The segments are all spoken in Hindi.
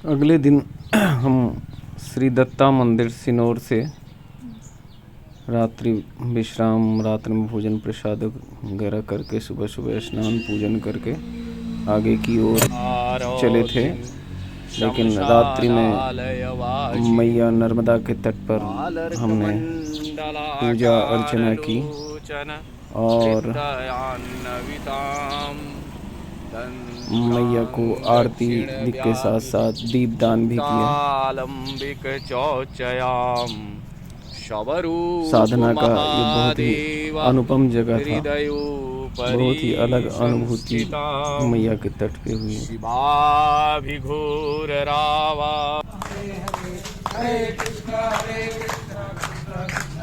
अगले दिन हम श्री दत्ता मंदिर सिनौर से रात्रि विश्राम, रात्रि में भोजन प्रसाद वगैरह करके सुबह सुबह स्नान पूजन करके आगे की ओर चले थे। लेकिन रात्रि में मैया नर्मदा के तट पर हमने पूजा अर्चना की और मैया को आरती के साथ साथ दीपदान भी किया। साधना का ये बहुत ही अनुपम जगह था, बहुत ही अलग अनुभूति मैया के तट पे हुई।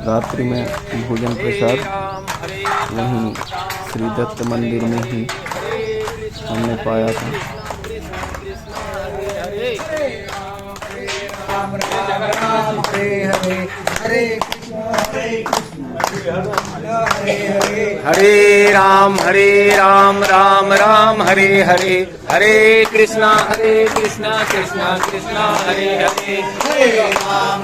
रात्रि में भोजन प्रसाद वहीं श्री दत्त मंदिर में ही हमने पाया था। हरे राम राम राम हरे हरे, हरे कृष्णा कृष्णा कृष्णा हरे हरे, हरे राम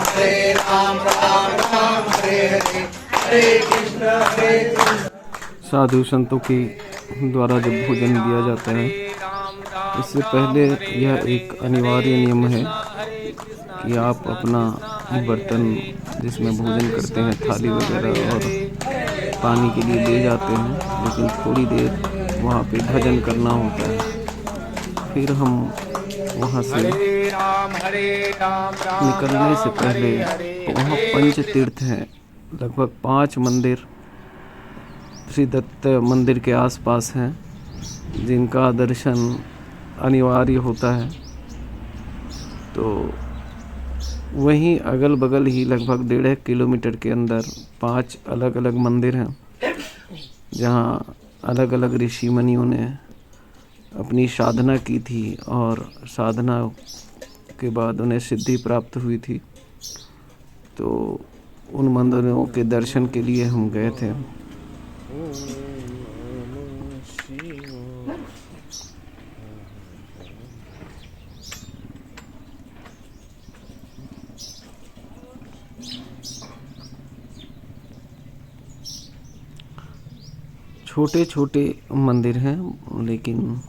राम राम हरे हरे, हरे कृष्णा हरे कृष्णा। साधु संतों के द्वारा जब भोजन दिया जाता है, इससे पहले यह एक अनिवार्य नियम है कि आप अपना बर्तन जिसमें भोजन करते हैं, थाली वगैरह और पानी के लिए ले जाते हैं, लेकिन थोड़ी देर वहाँ पे भजन करना होता है। फिर हम वहाँ से निकलने से पहले वहाँ पंच तीर्थ हैं, लगभग 5 मंदिर श्री दत्त मंदिर के आसपास हैं, जिनका दर्शन अनिवार्य होता है। तो वहीं अगल बगल ही लगभग 1.5 किलोमीटर के अंदर 5 अलग अलग मंदिर हैं, जहाँ अलग अलग ऋषि मुनियों ने अपनी साधना की थी और साधना के बाद उन्हें सिद्धि प्राप्त हुई थी। तो उन मंदिरों के दर्शन के लिए हम गए थे। छोटे छोटे मंदिर हैं, लेकिन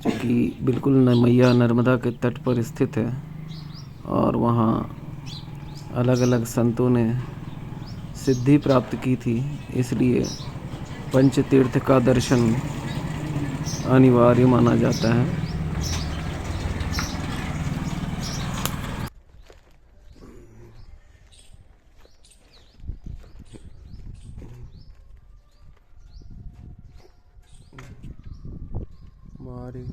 चूँकि बिल्कुल मैया नर्मदा के तट पर स्थित है और वहाँ अलग अलग संतों ने सिद्धि प्राप्त की थी, इसलिए पंचतीर्थ का दर्शन अनिवार्य माना जाता है। हमारे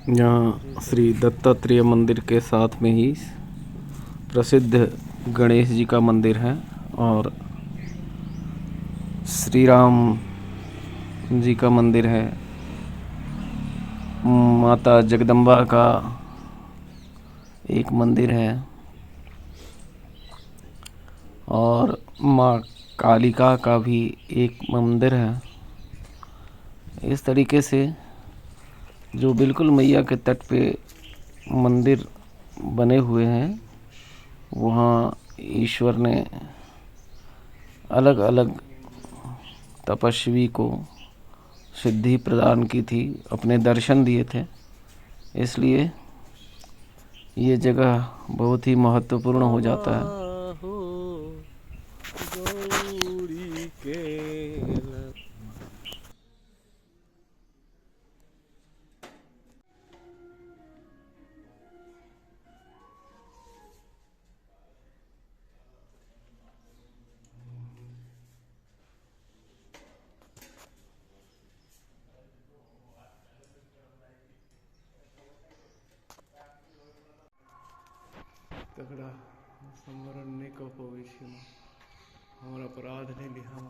यहाँ श्री दत्तात्रेय मंदिर के साथ में ही प्रसिद्ध गणेश जी का मंदिर है और श्री राम जी का मंदिर है। माता जगदम्बा का एक मंदिर है और माँ कालिका का भी एक मंदिर है। इस तरीके से जो बिल्कुल मैया के तट पे मंदिर बने हुए हैं, वहाँ ईश्वर ने अलग अलग तपस्वी को सिद्धि प्रदान की थी, अपने दर्शन दिए थे। इसलिए ये जगह बहुत ही महत्वपूर्ण हो जाता है। तगड़ा समरण ने कहो विष्णु हमारा अपराध ने लिहा।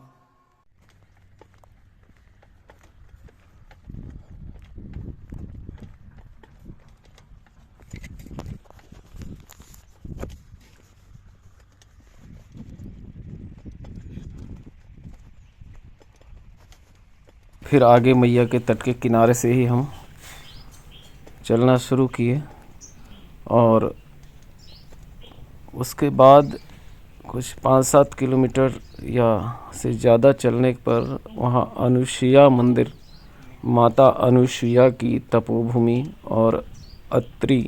फिर आगे मैया के तट के किनारे से ही हम चलना शुरू किए और उसके बाद कुछ 5-7 किलोमीटर या से ज़्यादा चलने पर वहाँ अनुसुईया मंदिर, माता अनुसुईया की तपोभूमि और अत्रि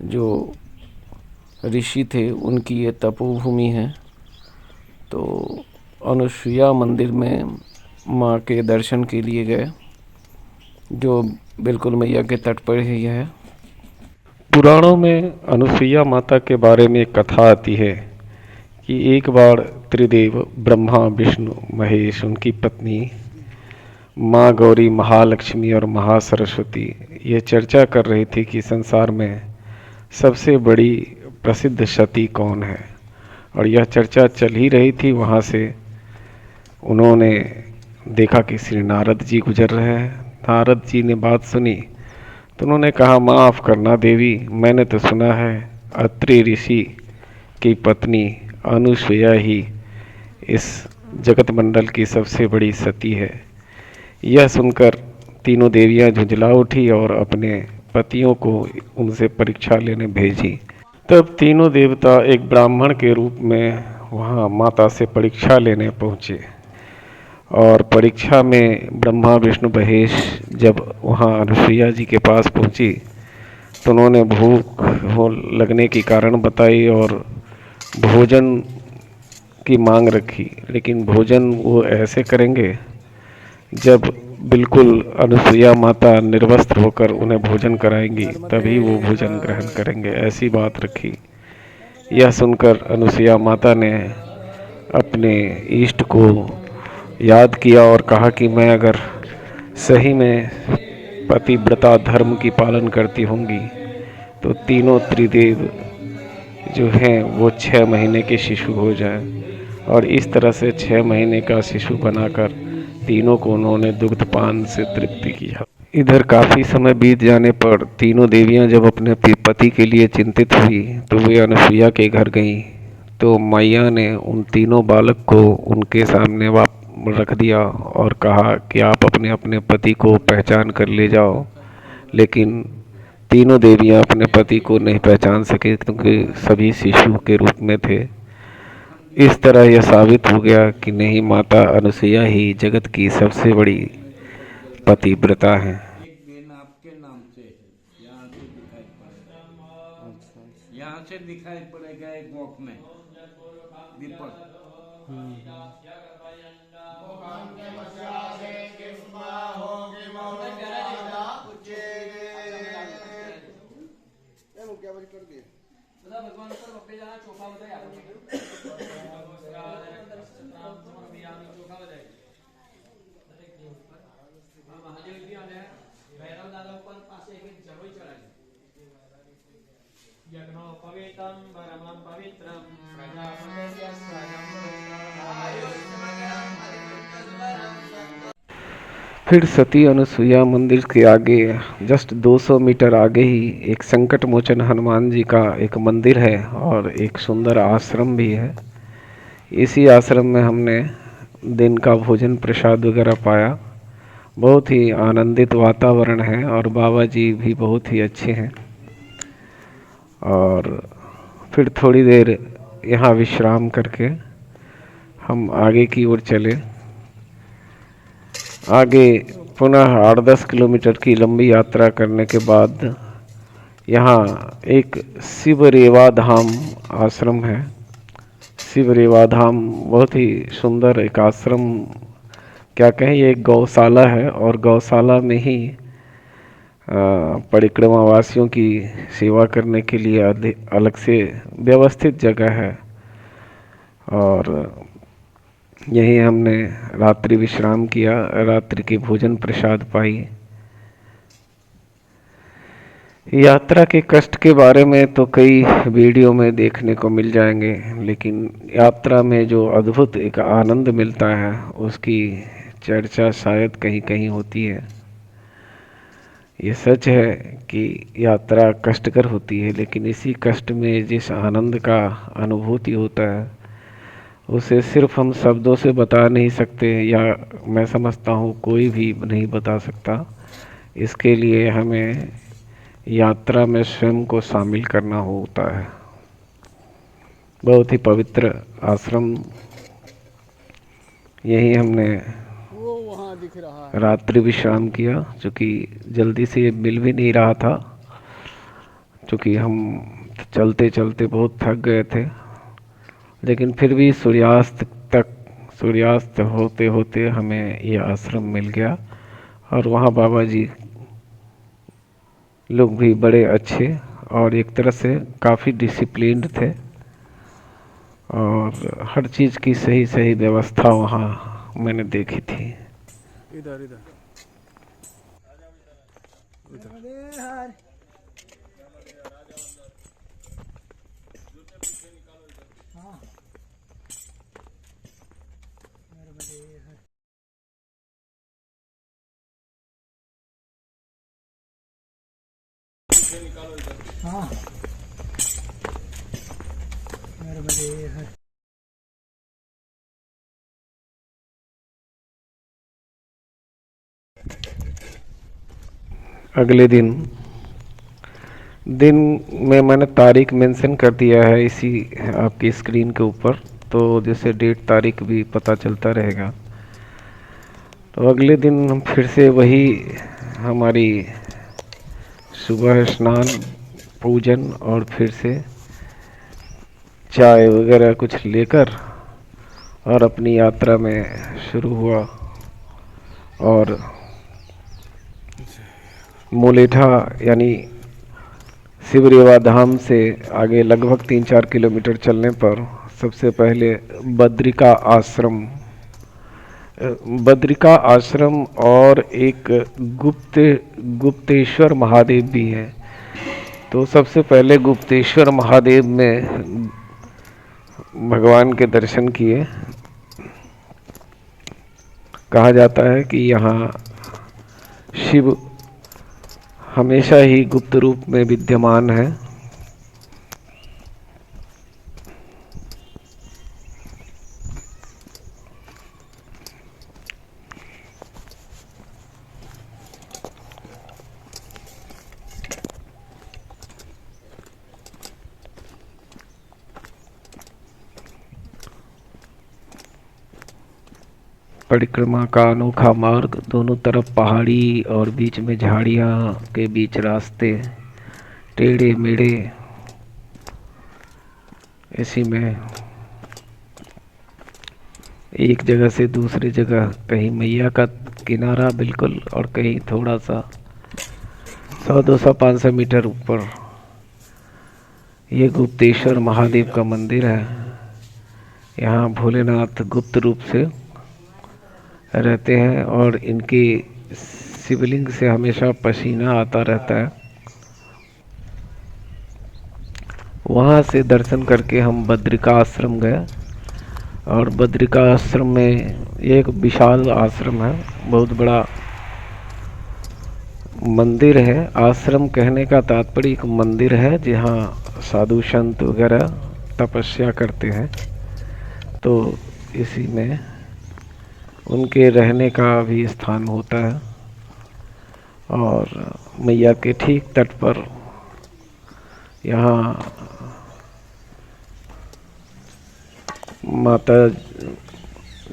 जो ऋषि थे उनकी ये तपोभूमि है। तो अनुसुईया मंदिर में माँ के दर्शन के लिए गए, जो बिल्कुल मैया के तट पर ही है। पुराणों में अनुसुईया माता के बारे में एक कथा आती है कि एक बार त्रिदेव ब्रह्मा विष्णु महेश, उनकी पत्नी माँ गौरी, महालक्ष्मी और महासरस्वती ये चर्चा कर रही थी कि संसार में सबसे बड़ी प्रसिद्ध सती कौन है। और यह चर्चा चल ही रही थी। वहाँ से उन्होंने देखा कि श्री नारद जी गुजर रहे हैं। नारद जी ने बात सुनी तो उन्होंने कहा, माफ़ करना देवी, मैंने तो सुना है अत्रि ऋषि की पत्नी अनुसुईया ही इस जगत मंडल की सबसे बड़ी सती है। यह सुनकर तीनों देवियां झुंझला उठी और अपने पतियों को उनसे परीक्षा लेने भेजी। तब तीनों देवता एक ब्राह्मण के रूप में वहाँ माता से परीक्षा लेने पहुँचे। और परीक्षा में ब्रह्मा विष्णु महेश जब वहाँ अनुसुईया जी के पास पहुँची तो उन्होंने भूख लगने की कारण बताई और भोजन की मांग रखी। लेकिन भोजन वो ऐसे करेंगे जब बिल्कुल अनुसुईया माता निर्वस्त्र होकर उन्हें भोजन कराएंगी, तभी वो भोजन ग्रहण करेंगे, ऐसी बात रखी। यह सुनकर अनुसुईया माता ने अपने इष्ट को याद किया और कहा कि मैं अगर सही में पतिव्रता धर्म की पालन करती होंगी तो तीनों त्रिदेव जो हैं वो 6 महीने के शिशु हो जाएं। और इस तरह से 6 महीने का शिशु बनाकर तीनों को उन्होंने दुग्धपान से तृप्ति किया। इधर काफ़ी समय बीत जाने पर तीनों देवियां जब अपने पति के लिए चिंतित हुई तो वे अनुसुईया के घर गईं। तो मैया ने उन तीनों बालक को उनके सामने रख दिया और कहा कि आप अपने अपने पति को पहचान कर ले जाओ। लेकिन तीनों देवियां अपने पति को नहीं पहचान सके क्योंकि सभी शिशु के रूप में थे। इस तरह यह साबित हो गया कि नहीं, माता अनुसुईया ही जगत की सबसे बड़ी पतिव्रता हैं। एक दिन आपके नाम से यहाँ से दिखाई पड़ेगा, यहाँ से दिखाई पड़ेगा एक वॉक में दीपक। फिर सती अनुसुईया मंदिर के आगे जस्ट 200 मीटर आगे ही एक संकट मोचन हनुमान जी का एक मंदिर है और एक सुंदर आश्रम भी है। इसी आश्रम में हमने दिन का भोजन प्रसाद वगैरह पाया। बहुत ही आनंदित वातावरण है और बाबा जी भी बहुत ही अच्छे हैं। और फिर थोड़ी देर यहाँ विश्राम करके हम आगे की ओर चले। आगे पुनः 8-10 किलोमीटर की लंबी यात्रा करने के बाद यहाँ एक शिवरेवा धाम आश्रम है। शिवरेवा धाम बहुत ही सुंदर एक आश्रम, क्या कहें, ये एक गौशाला है और गौशाला में ही परिक्रमा वासियों की सेवा करने के लिए अलग से व्यवस्थित जगह है। और यही हमने रात्रि विश्राम किया, रात्रि की भोजन प्रसाद पाई। यात्रा के कष्ट के बारे में तो कई वीडियो में देखने को मिल जाएंगे, लेकिन यात्रा में जो अद्भुत एक आनंद मिलता है उसकी चर्चा शायद कहीं कहीं होती है। ये सच है कि यात्रा कष्टकर होती है, लेकिन इसी कष्ट में जिस आनंद का अनुभूति होता है उसे सिर्फ हम शब्दों से बता नहीं सकते, या मैं समझता हूँ कोई भी नहीं बता सकता। इसके लिए हमें यात्रा में स्वयं को शामिल करना होता है। बहुत ही पवित्र आश्रम, यही हमने वो वहाँ दिख रहा है। रात्रि विश्राम किया, क्योंकि जल्दी से ये मिल भी नहीं रहा था, क्योंकि हम चलते चलते बहुत थक गए थे। लेकिन फिर भी सूर्यास्त होते होते हमें ये आश्रम मिल गया। और वहाँ बाबा जी लोग भी बड़े अच्छे और एक तरह से काफ़ी डिसिप्लिन्ड थे, और हर चीज़ की सही सही व्यवस्था वहाँ मैंने देखी थी। इधर इधर अगले दिन में मैंने तारीख मेंशन कर दिया है इसी आपकी स्क्रीन के ऊपर, तो जैसे डेट तारीख भी पता चलता रहेगा। तो अगले दिन हम फिर से वही हमारी सुबह स्नान, पूजन और फिर से चाय वगैरह कुछ लेकर और अपनी यात्रा में शुरू हुआ। और मुलेठा यानी शिवरेवा धाम से आगे लगभग 3-4 किलोमीटर चलने पर सबसे पहले बद्रिका आश्रम और एक गुप्तेश्वर महादेव भी है। तो सबसे पहले गुप्तेश्वर महादेव में भगवान के दर्शन किए। कहा जाता है कि यहाँ शिव हमेशा ही गुप्त रूप में विद्यमान है। परिक्रमा का अनोखा मार्ग, दोनों तरफ पहाड़ी और बीच में झाड़ियाँ के बीच रास्ते टेढ़े मेढ़े, इसी में एक जगह से दूसरी जगह, कहीं मैया का किनारा बिल्कुल और कहीं थोड़ा सा 100-200-500 मीटर ऊपर ये गुप्तेश्वर महादेव का मंदिर है। यहाँ भोलेनाथ गुप्त रूप से रहते हैं और इनकी शिवलिंग से हमेशा पसीना आता रहता है। वहाँ से दर्शन करके हम बद्रिका आश्रम गए, और बद्रिका आश्रम में एक विशाल आश्रम है, बहुत बड़ा मंदिर है। आश्रम कहने का तात्पर्य एक मंदिर है जहाँ साधु संत वगैरह तपस्या करते हैं। तो इसी में उनके रहने का भी स्थान होता है। और मैया के ठीक तट पर यहाँ माता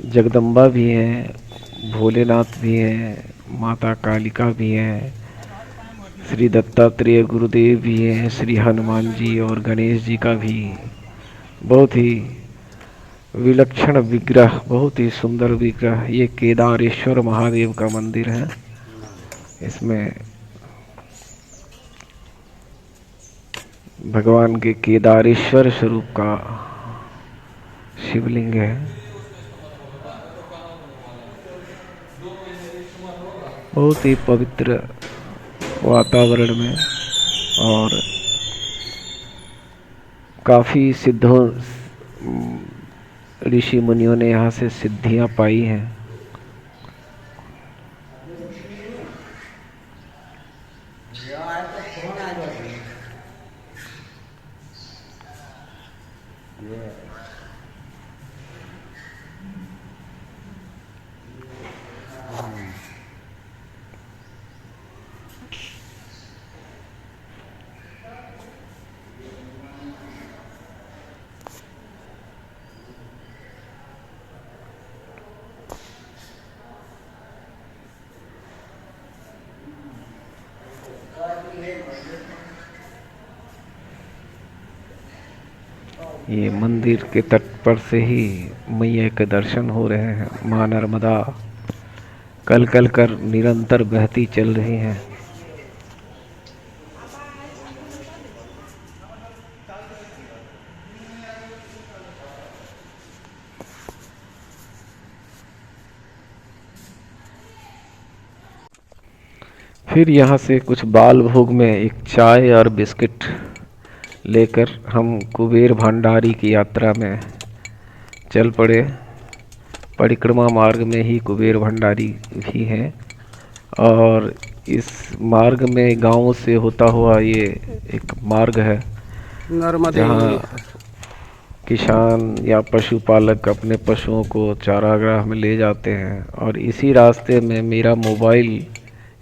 जगदम्बा भी हैं, भोलेनाथ भी हैं, माता कालिका भी हैं, श्री दत्तात्रेय गुरुदेव भी हैं, श्री हनुमान जी और गणेश जी का भी बहुत ही विलक्षण विग्रह, बहुत ही सुंदर विग्रह। ये केदारेश्वर महादेव का मंदिर है। इसमें भगवान के केदारेश्वर स्वरूप का शिवलिंग है। बहुत ही पवित्र वातावरण में, और काफ़ी सिद्धों ऋषि मुनियों ने यहाँ से सिद्धियाँ पाई हैं। ये मंदिर के तट पर से ही मैया के दर्शन हो रहे हैं। माँ नर्मदा कल कल कर निरंतर बहती चल रही हैं। फिर यहाँ से कुछ बाल भोग में एक चाय और बिस्किट लेकर हम कुबेर भंडारी की यात्रा में चल पड़े। परिक्रमा मार्ग में ही कुबेर भंडारी भी हैं और इस मार्ग में गांव से होता हुआ ये एक मार्ग है जहाँ किसान या पशुपालक अपने पशुओं को चारागाह में ले जाते हैं। और इसी रास्ते में मेरा मोबाइल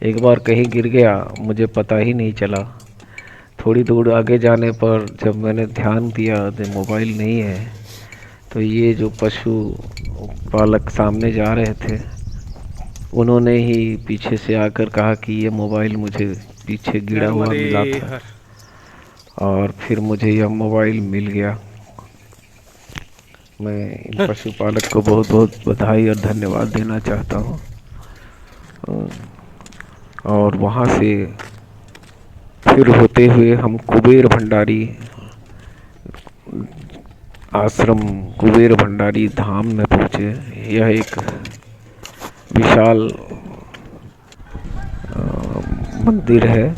एक बार कहीं गिर गया, मुझे पता ही नहीं चला। थोड़ी दूर आगे जाने पर जब मैंने ध्यान दिया तो मोबाइल नहीं है। तो ये जो पशु पालक सामने जा रहे थे उन्होंने ही पीछे से आकर कहा कि ये मोबाइल मुझे पीछे गिरा हुआ मिला था और फिर मुझे यह मोबाइल मिल गया। मैं इन पशुपालक को बहुत बहुत बधाई और धन्यवाद देना चाहता हूँ। और वहाँ से फिर होते हुए हम कुबेर भंडारी आश्रम, कुबेर भंडारी धाम में पहुँचे। यह एक विशाल मंदिर है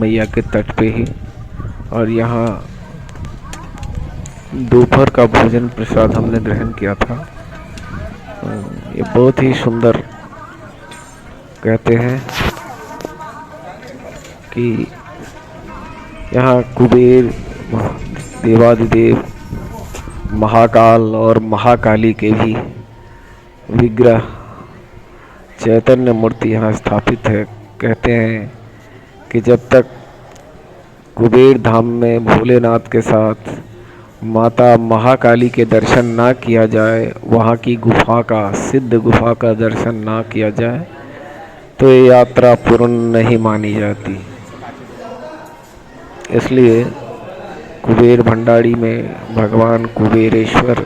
मैया के तट पे ही। और यहाँ दोपहर का भोजन प्रसाद हमने ग्रहण किया था। ये बहुत ही सुंदर, कहते हैं कि यहाँ कुबेर, देवादिदेव, महाकाल और महाकाली के भी विग्रह, चैतन्य मूर्ति यहाँ स्थापित है। कहते हैं कि जब तक कुबेर धाम में भोलेनाथ के साथ माता महाकाली के दर्शन ना किया जाए, वहाँ की गुफा का, सिद्ध गुफा का दर्शन ना किया जाए, तो ये यात्रा पूर्ण नहीं मानी जाती। इसलिए कुबेर भंडारी में भगवान कुबेरेश्वर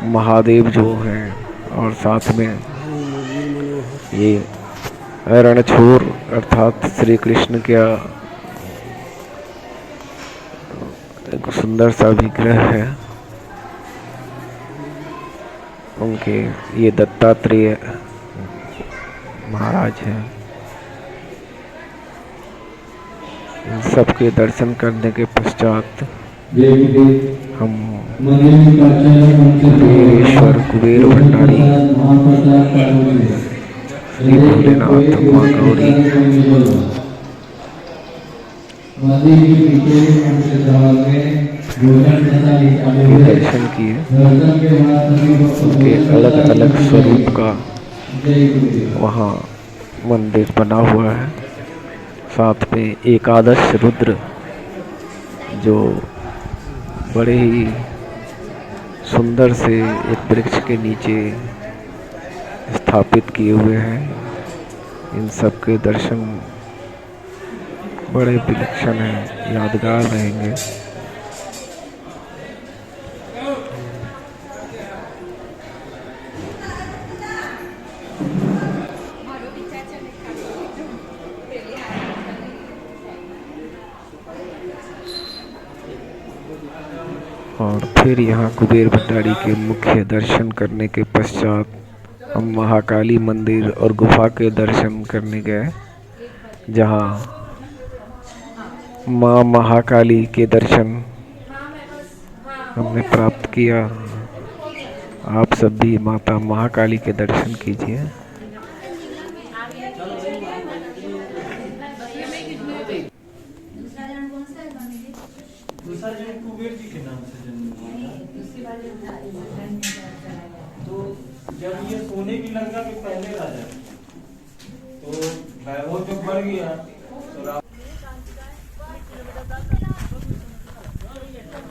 महादेव जो हैं और साथ में ये रणछोड़ अर्थात श्री कृष्ण का एक सुंदर सा विग्रह है। उनके ये दत्तात्रेय महाराज हैं। इन सबके दर्शन करने के पश्चात हम कुबेरेश्वर, कुबेर भंडारी, श्री भोलेनाथ, माँ गौरी के दर्शन किए। उनके अलग अलग स्वरूप का वहाँ मंदिर बना हुआ है। साथ में एकादश रुद्र जो बड़े ही सुंदर से एक वृक्ष के नीचे स्थापित किए हुए हैं। इन सब के दर्शन बड़े विलक्षण हैं, यादगार रहेंगे। और फिर यहाँ कुबेर भंडारी के मुख्य दर्शन करने के पश्चात हम महाकाली मंदिर और गुफा के दर्शन करने गए, जहाँ माँ महाकाली के दर्शन हमने प्राप्त किया। आप सब भी माता महाकाली के दर्शन कीजिए। तो जब ये सोने की लंका के पहले राजा, तो वैभव जब बढ़ गया तो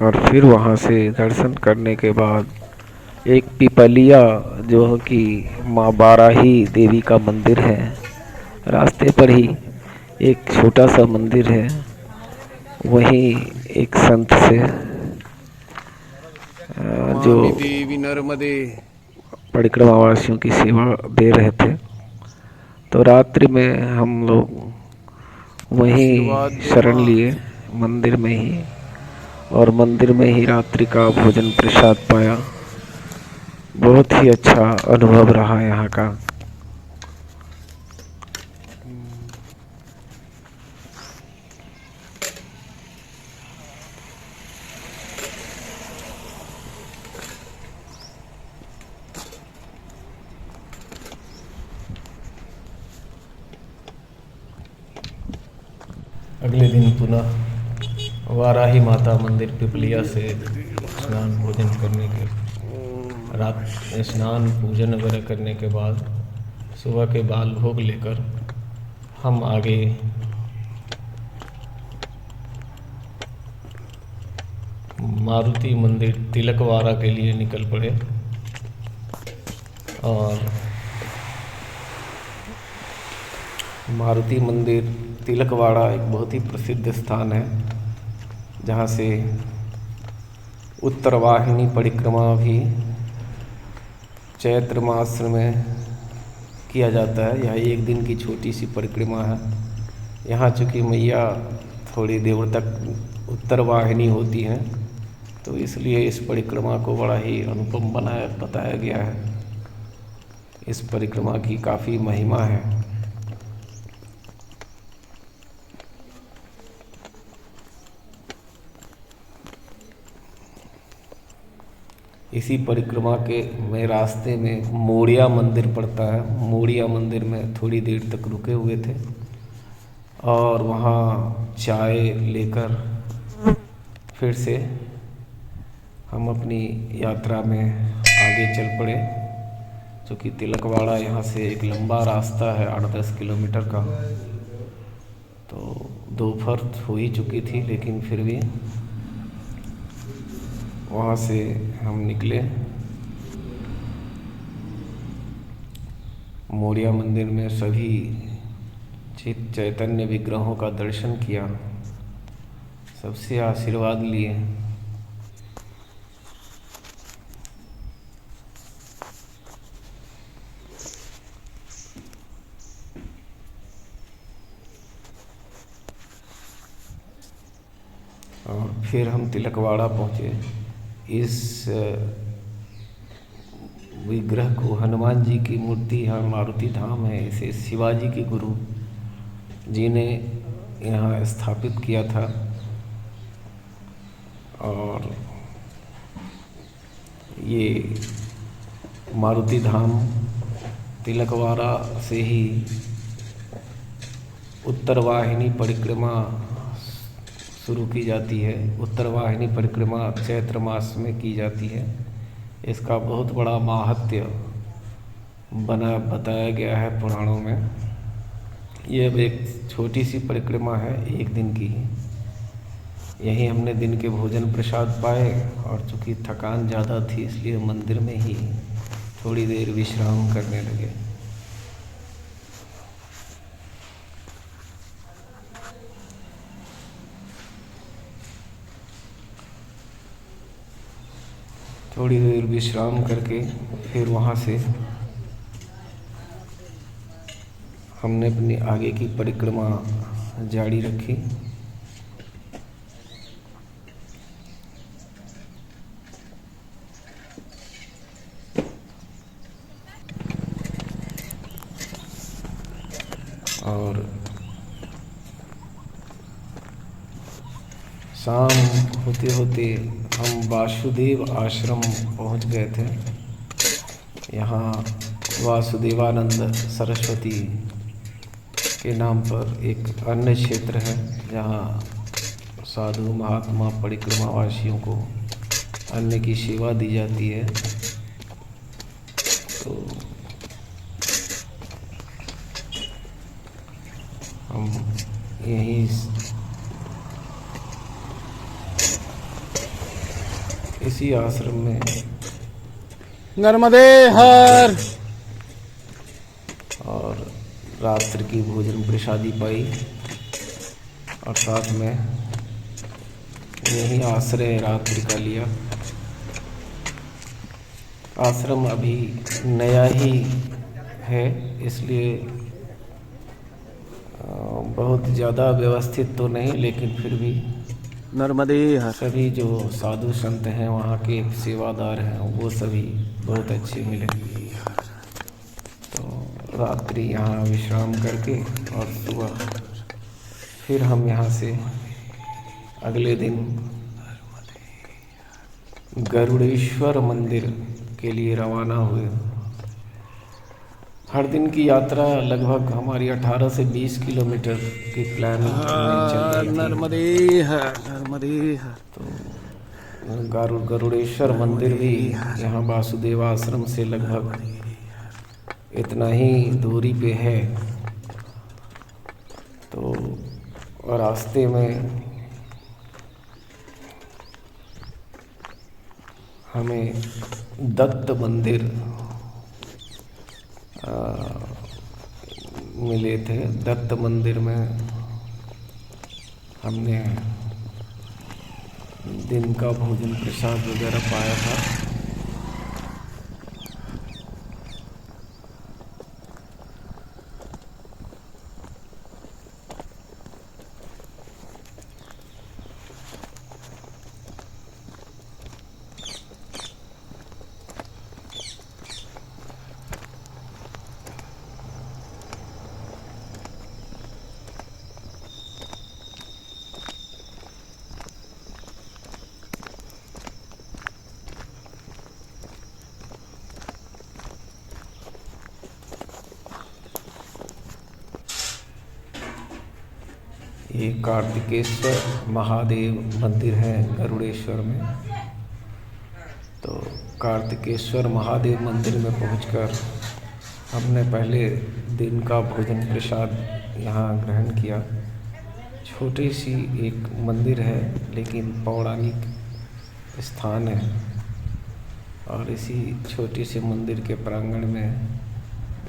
और फिर वहाँ से दर्शन करने के बाद एक पिपलिया जो कि माँ बाराही देवी का मंदिर है, रास्ते पर ही एक छोटा सा मंदिर है, वहीं एक संत से जो मामी देवी नर्मदे। परिक्रमावासियों की सेवा दे रहे थे, तो रात्रि में हम लोग वहीं आशीर्वाद दे शरण माँ। लिए मंदिर में ही, और मंदिर में ही रात्रि का भोजन प्रसाद पाया। बहुत ही अच्छा अनुभव रहा यहाँ का। अगले दिन पुनः वाराही माता मंदिर पिपलिया से स्नान भोजन करने के रात स्नान पूजन वगैरह करने के बाद सुबह के बाल भोग लेकर हम आगे मारुति मंदिर तिलकवाड़ा के लिए निकल पड़े। और मारुति मंदिर तिलकवाड़ा एक बहुत ही प्रसिद्ध स्थान है, जहाँ से उत्तरवाहिनी परिक्रमा भी चैत्र मास में किया जाता है। यह एक दिन की छोटी सी परिक्रमा है। यहाँ चूँकि मैया थोड़ी देर तक उत्तरवाहिनी होती हैं, तो इसलिए इस परिक्रमा को बड़ा ही अनुपम बताया गया है। इस परिक्रमा की काफ़ी महिमा है। इसी परिक्रमा के में रास्ते में मोड़िया मंदिर पड़ता है। मोड़िया मंदिर में थोड़ी देर तक रुके हुए थे और वहाँ चाय लेकर फिर से हम अपनी यात्रा में आगे चल पड़े। क्योंकि तिलकवाड़ा यहाँ से एक लंबा रास्ता है 8-10 किलोमीटर का। तो दोपहर हो ही चुकी थी, लेकिन फिर भी वहाँ से हम निकले। मोरिया मंदिर में सभी चित चैतन्य विग्रहों का दर्शन किया, सबसे आशीर्वाद लिए। और फिर हम तिलकवाड़ा पहुँचे। इस विग्रह को, हनुमान जी की मूर्ति यहाँ मारुति धाम है, इसे शिवाजी के गुरु जी ने यहाँ स्थापित किया था। और ये मारुति धाम तिलकवाड़ा से ही उत्तरवाहिनी परिक्रमा शुरू की जाती है। उत्तरवाहिनी परिक्रमा चैत्र मास में की जाती है। इसका बहुत बड़ा माहात्म्य बताया गया है पुराणों में। ये अब एक छोटी सी परिक्रमा है, एक दिन की। यहीं हमने दिन के भोजन प्रसाद पाए, और चूँकि थकान ज़्यादा थी इसलिए मंदिर में ही थोड़ी देर विश्राम करने लगे। थोड़ी देर विश्राम करके फिर वहाँ से हमने अपनी आगे की परिक्रमा जारी रखी। और शाम होते होते हम वासुदेव आश्रम पहुंच गए थे। यहाँ वासुदेवानंद सरस्वती के नाम पर एक अन्य क्षेत्र है, जहाँ साधु महात्मा परिक्रमावासियों को अन्न की सेवा दी जाती है। तो हम यहीं इसी आश्रम में नर्मदे हर और रात्रि की भोजन प्रसादी पाई। और साथ में यहीं आश्रय रात्रि का लिया। आश्रम अभी नया ही है, इसलिए बहुत ज़्यादा व्यवस्थित तो नहीं, लेकिन फिर भी नर्मदे हर। सभी जो साधु संत हैं, वहाँ के सेवादार हैं, वो सभी बहुत अच्छे मिले। तो रात्रि यहाँ विश्राम करके और सुबह फिर हम यहाँ से अगले दिन गरुड़ेश्वर मंदिर के लिए रवाना हुए। हर दिन की यात्रा लगभग हमारी 18 से 20 किलोमीटर की प्लानिंग चल रही थी। नर्मदे हर, नर्मदे हर। तो गरुड़ेश्वर मंदिर भी यहाँ वासुदेव आश्रम से लगभग इतना ही दूरी पे है। तो रास्ते में हमें दत्त मंदिर मिले थे। दत्त मंदिर में हमने दिन का भोजन प्रसाद वगैरह पाया था। ये कार्तिकेश्वर महादेव मंदिर है गरुड़ेश्वर में। तो कार्तिकेश्वर महादेव मंदिर में पहुंचकर हमने पहले दिन का भोजन प्रसाद यहाँ ग्रहण किया। छोटी सी एक मंदिर है, लेकिन पौराणिक स्थान है, और इसी छोटी सी मंदिर के प्रांगण में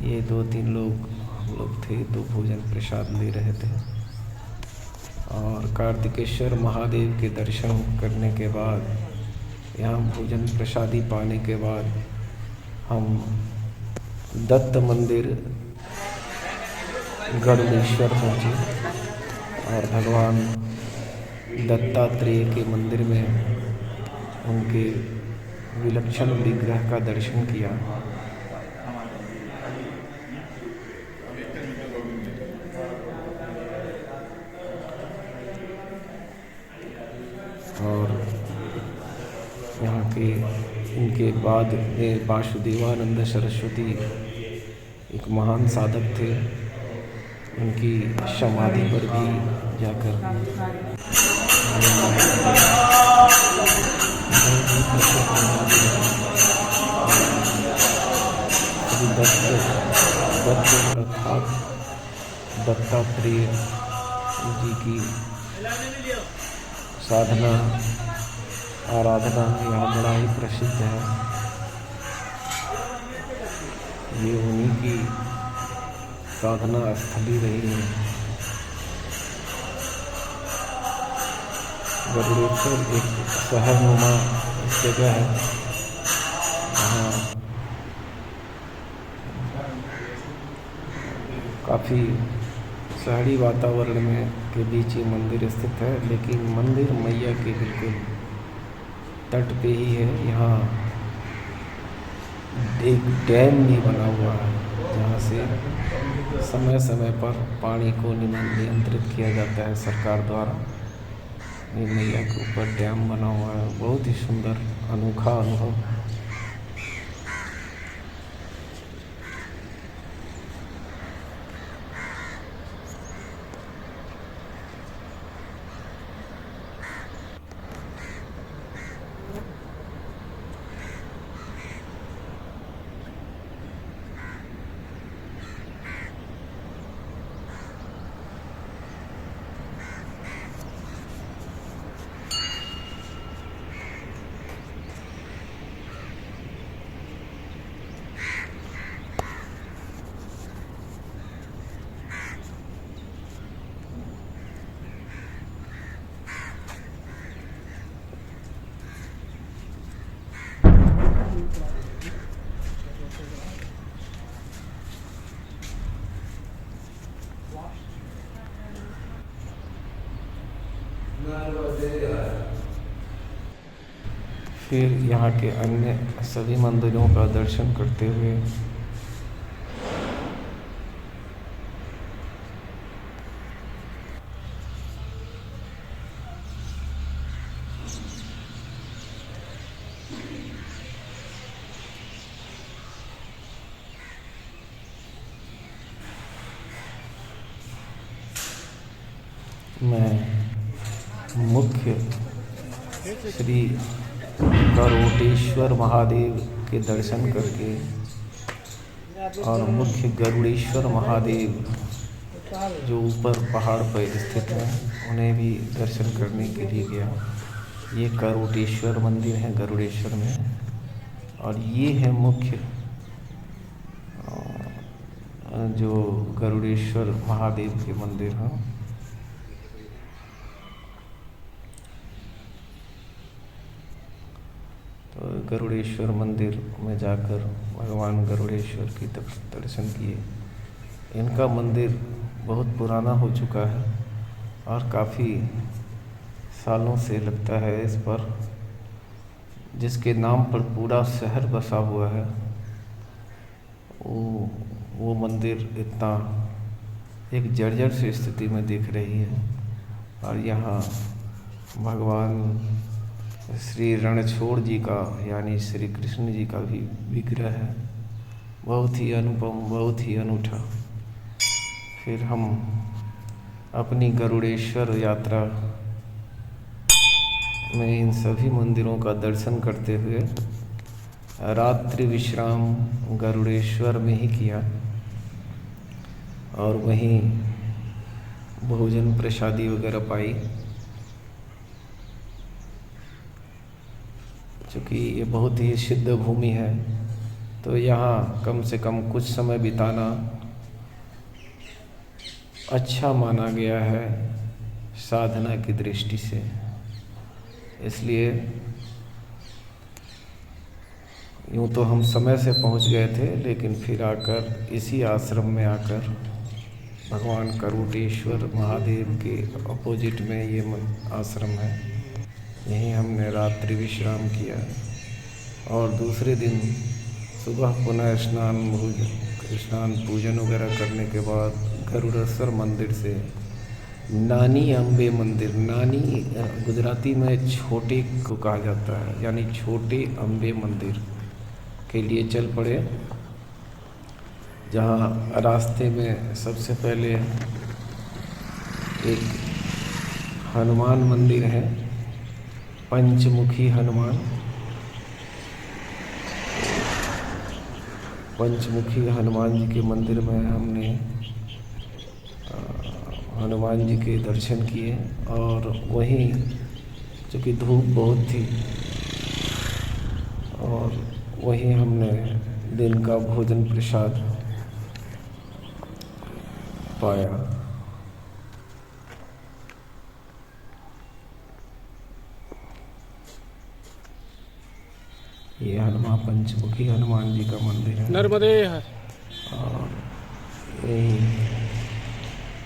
ये 2-3 लोग थे, तो भोजन प्रसाद ले रहे थे। और कार्तिकेश्वर महादेव के दर्शन करने के बाद, यहाँ भोजन प्रसादी पाने के बाद हम दत्त मंदिर गरुड़ेश्वर पहुँचे और भगवान दत्तात्रेय के मंदिर में उनके विलक्षण विग्रह का दर्शन किया। और यहाँ के इनके बाद में वासुदेवानंद सरस्वती एक महान साधक थे, उनकी समाधि पर भी जाकर दत्त अर्थात दत्तात्रेय जी की साधना आराधना यहाँ बड़ा ही प्रसिद्ध है। ये उन्हीं की साधना स्थली रही है। गरुड़ेश्वर एक शहरनुमा जगह है, जहाँ काफ़ी शहरी वातावरण में के बीच ये मंदिर स्थित है, लेकिन मंदिर मैया के बिल्कुल तट पे ही है। यहाँ एक डैम भी बना हुआ है, जहाँ से समय समय पर पानी को नियंत्रित किया जाता है सरकार द्वारा। ये मैया के ऊपर डैम बना हुआ है, बहुत ही सुंदर अनोखा अनुभव। फिर यहाँ के अन्य सभी मंदिरों का दर्शन करते हुए मैं मुख्य श्री गरुड़ेश्वर महादेव के दर्शन करके और मुख्य गरुड़ेश्वर महादेव जो ऊपर पहाड़ पर स्थित हैं उन्हें भी दर्शन करने के लिए गया। ये गरुड़ेश्वर मंदिर है गरुड़ेश्वर में, और ये है मुख्य जो गरुड़ेश्वर महादेव के मंदिर हैं। तो गरुड़ेश्वर मंदिर में जाकर भगवान गरुड़ेश्वर की दर्शन किए। इनका मंदिर बहुत पुराना हो चुका है और काफ़ी सालों से लगता है इस पर, जिसके नाम पर पूरा शहर बसा हुआ है। वो मंदिर इतना एक जर्जर सी स्थिति में दिख रही है। और यहाँ भगवान श्री रणछोड़ जी का यानी श्री कृष्ण जी का भी विग्रह है, बहुत ही अनुपम, बहुत ही अनूठा। फिर हम अपनी गरुड़ेश्वर यात्रा में इन सभी मंदिरों का दर्शन करते हुए रात्रि विश्राम गरुड़ेश्वर में ही किया और वहीं भोजन प्रसादी वगैरह पाई। चूँकि ये बहुत ही सिद्ध भूमि है तो यहाँ कम से कम कुछ समय बिताना अच्छा माना गया है साधना की दृष्टि से। इसलिए यूँ तो हम समय से पहुँच गए थे, लेकिन फिर आकर इसी आश्रम में आकर भगवान गरुड़ेश्वर महादेव के अपोजिट में ये आश्रम है, यहीं हमने रात्रि विश्राम किया। और दूसरे दिन सुबह पुनः स्नान पूजन वगैरह करने के बाद गरुड़ेश्वर मंदिर से नानी अम्बे मंदिर, नानी गुजराती में छोटे को कहा जाता है, यानी छोटे अम्बे मंदिर के लिए चल पड़े, जहाँ रास्ते में सबसे पहले एक हनुमान मंदिर है, पंचमुखी हनुमान। पंचमुखी हनुमान जी के मंदिर में हमने हनुमान जी के दर्शन किए और वहीं चूँकि धूप बहुत थी और वहीं हमने दिन का भोजन प्रसाद पाया। ये हनुमान पंचमुखी हनुमान जी का मंदिर है, नर्मदे है। और यही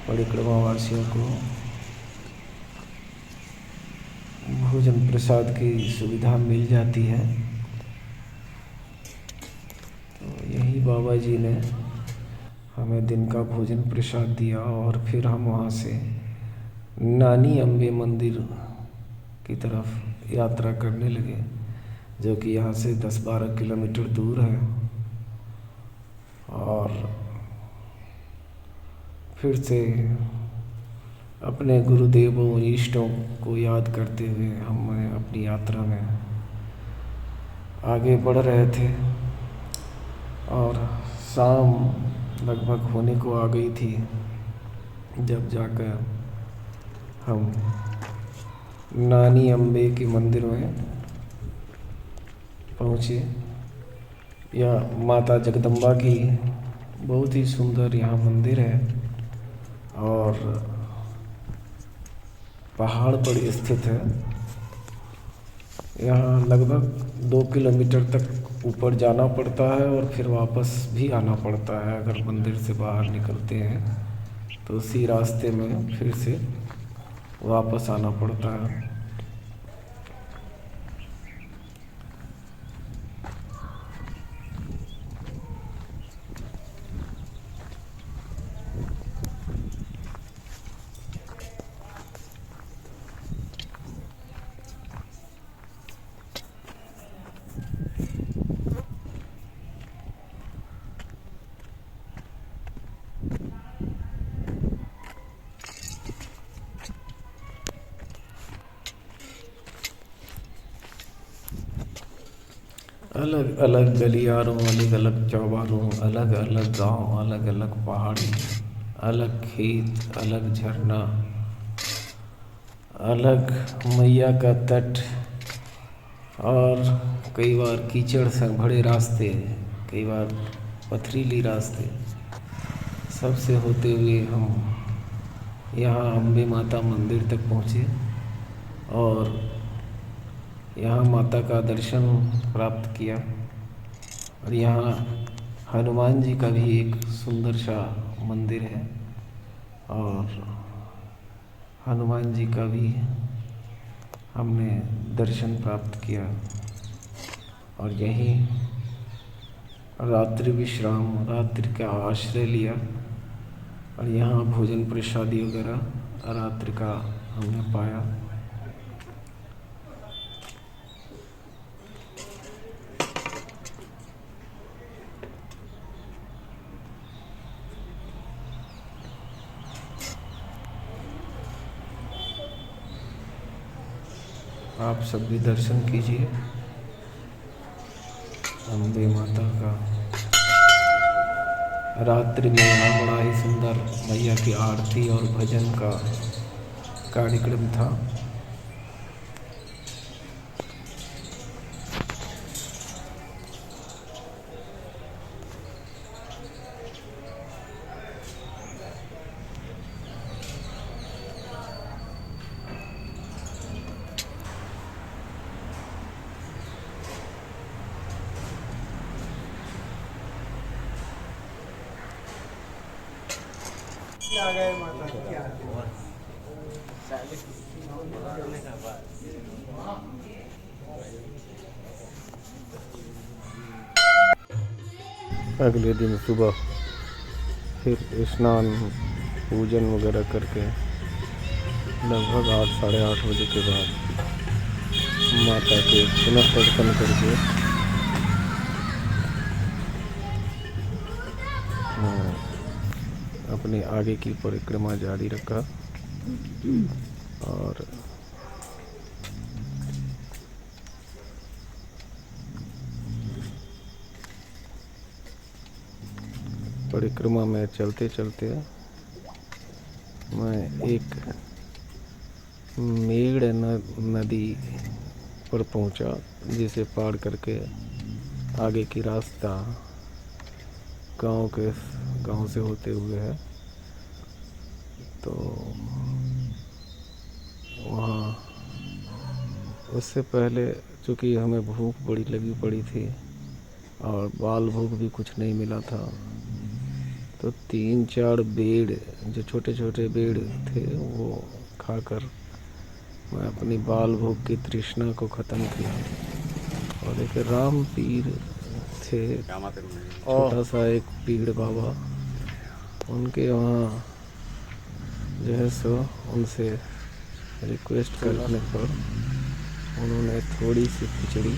परिक्रमा वासियों को भोजन प्रसाद की सुविधा मिल जाती है। तो यही बाबा जी ने हमें दिन का भोजन प्रसाद दिया और फिर हम वहाँ से नानी अम्बे मंदिर की तरफ यात्रा करने लगे, जो कि यहाँ से 10-12 किलोमीटर दूर है। और फिर से अपने गुरुदेवों इष्टों को याद करते हुए हम अपनी यात्रा में आगे बढ़ रहे थे और शाम लगभग होने को आ गई थी जब जाकर हम नानी अम्बे के मंदिर में पहुँचे। यह माता जगदम्बा की बहुत ही सुंदर यहाँ मंदिर है और पहाड़ पर स्थित है। यहाँ लगभग 2 किलोमीटर तक ऊपर जाना पड़ता है और फिर वापस भी आना पड़ता है। अगर मंदिर से बाहर निकलते हैं तो उसी रास्ते में फिर से वापस आना पड़ता है। अलग अलग गलियारों, अलग अलग चौबारों, अलग अलग गांव, अलग अलग पहाड़ी, अलग खेत, अलग झरना, अलग मैया का तट, और कई बार कीचड़ से भरे रास्ते, कई बार पथरीली रास्ते, सबसे होते हुए हम यहाँ अम्बे माता मंदिर तक पहुँचे और यहाँ माता का दर्शन प्राप्त किया। और यहाँ हनुमान जी का भी एक सुंदर सा मंदिर है और हनुमान जी का भी हमने दर्शन प्राप्त किया और यहीं रात्रि विश्राम, रात्रि का आश्रय लिया और यहाँ भोजन प्रसादी वगैरह रात्रि का हमने पाया। आप सब भी दर्शन कीजिए अम्बे माता का। रात्रि में यहाँ बड़ा ही सुंदर मैया की आरती और भजन का कार्यक्रम था। अगले दिन सुबह फिर स्नान पूजन वगैरह करके लगभग 8 साढ़े 8 बजे के बाद माता के पुनः दर्शन करके अपनी आगे की परिक्रमा जारी रखा। और परिक्रमा में चलते चलते मैं एक मेड़ नदी पर पहुंचा, जिसे पार करके आगे की रास्ता गांव से होते हुए है। तो वहाँ उससे पहले चूँकि हमें भूख बड़ी लगी पड़ी थी और बाल भूख भी कुछ नहीं मिला था, तो 3-4 बेड़, जो छोटे छोटे बेड़ थे, वो खाकर मैं अपनी बाल भूख की तृष्णा को ख़त्म किया। और एक राम पीर थे, छोटा सा एक पीड़ बाबा, उनके वहाँ जो है सो उनसे रिक्वेस्ट करने पर उन्होंने थोड़ी सी खिचड़ी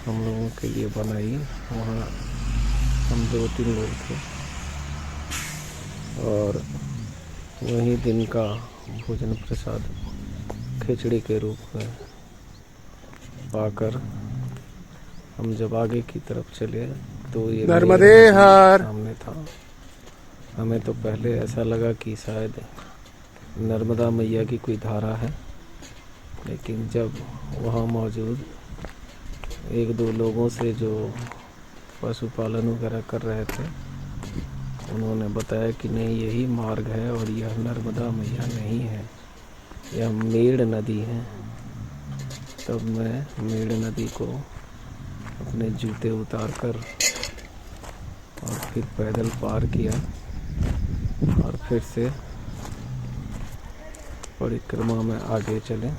हम लोगों के लिए बनाई। वहाँ हम 2-3 लोग थे और वही दिन का भोजन प्रसाद खिचड़ी के रूप में पाकर हम जब आगे की तरफ चले तो ये नर्मदे हर सामने था। हमें तो पहले ऐसा लगा कि शायद नर्मदा मैया की कोई धारा है, लेकिन जब वहाँ मौजूद 1-2 लोगों से जो पशुपालन वगैरह कर रहे थे, उन्होंने बताया कि नहीं, यही मार्ग है और यह नर्मदा मैया नहीं है, यह मेड़ नदी है। तब मैं मेड़ नदी को अपने जूते उतार कर और फिर पैदल पार किया और फिर से परिक्रमा में आगे चलें।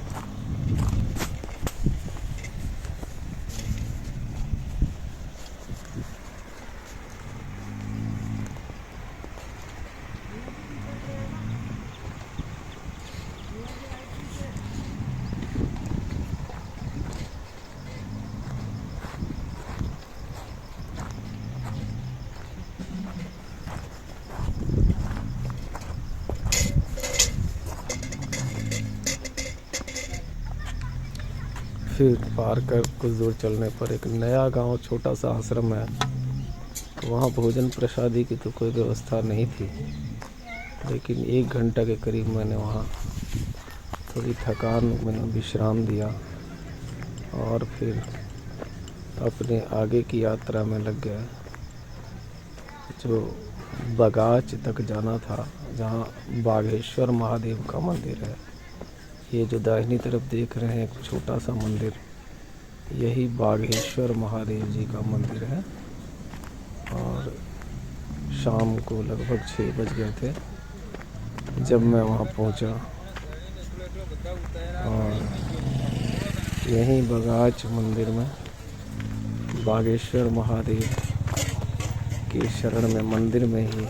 फिर पार कर कुछ दूर चलने पर एक नया गांव, छोटा सा आश्रम है। वहाँ भोजन प्रसादी की तो कोई व्यवस्था नहीं थी, लेकिन 1 घंटा के करीब मैंने वहाँ थोड़ी थकान मैंने विश्राम दिया और फिर अपने आगे की यात्रा में लग गया। जो बगाच तक जाना था, जहाँ बागेश्वर महादेव का मंदिर है। ये जो दाहिनी तरफ देख रहे हैं एक छोटा सा मंदिर, यही बागेश्वर महादेव जी का मंदिर है। और शाम को लगभग 6 बज गए थे जब मैं वहाँ पहुँचा। और यहीं बगाच मंदिर में बागेश्वर महादेव के शरण में मंदिर में ही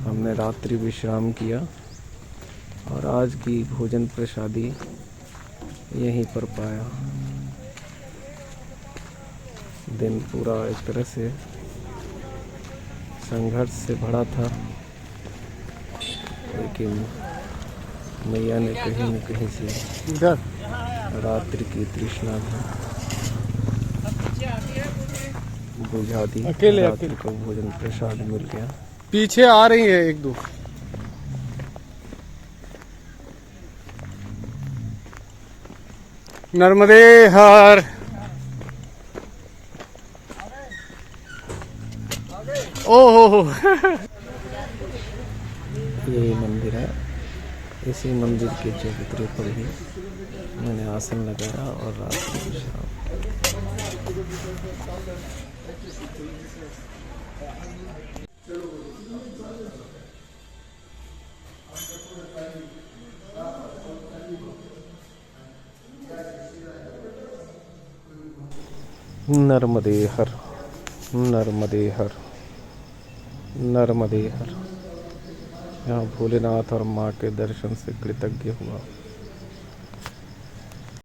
हमने रात्रि विश्राम किया और आज की भोजन प्रसादी यहीं पर पाया। दिन पूरा एक तरह से संघर्ष से भरा था, लेकिन मैया ने कहीं न कहीं से रात्रि की तृष्णा भी बुझा दी। रात्रि को भोजन प्रसाद मिल गया। पीछे आ रही है 1-2। नर्मदे हर। ओहो ये मंदिर है। इसी मंदिर के चबूतरे पर ही मैंने आसन लगाया और रात्रि विश्राम। नर्मदे हर, नर्मदे हर, नर्मदे हर। यहाँ भोलेनाथ और माँ के दर्शन से कृतज्ञ हुआ।